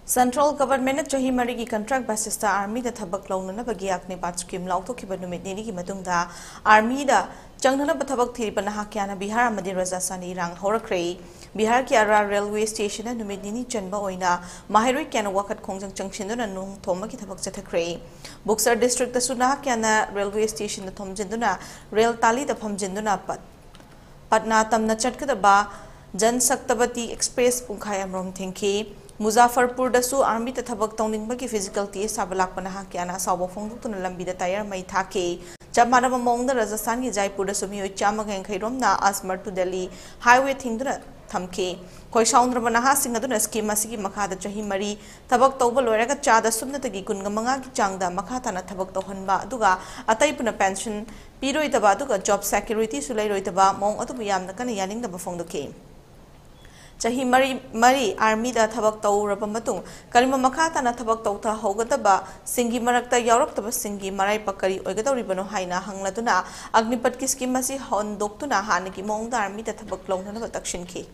Central Government chahi mari ki contract basis ta army da thabak launna bagi Agnipath scheme lautokhiba numit nini ki matungda army da changnana thabak thiri panaha kyana Bihar amadi Rajasthan irang horakre Bihar ki ara railway station na numit nini chanba oina mahiroi kyana wakat khongjang changchinduna nung thoma ki thabak chathakre Buxar district da suna kyana railway station da thomjinduna rail tali da phamjinduna patna tamna chatkadaba Jan Saktabati Express Punkhai Amrom Thinki Muzaffarpur dasu army ta thabak tawning ki physical test sabalak panaha kyana sawo phongduk tuna lambi da tayar mai thake chamana mong da Rajasthan ki Jaipur dasu mi chama gang khairom na Asmar to Delhi highway thingdra thamke koi saundra banaha singaduna scheme asigi makha da chahi mari thabak tawba loiraga cha da sumna tagi kunga manga ki changda makha tana thabak tawhanba aduga atai puna pension piroi taba aduga job security sulai roi taba mong atu yamna kana yaning da bafongduke Chahi mari army da thabak tawraba matung kalima makha tana thabak tawtha hogadaba singi marakta yaurak singi marai pakari oigadoribano haina hangladuna Agnipath ki scheme asi hondoktuna hanaki mong da army da thabak launna takshin ki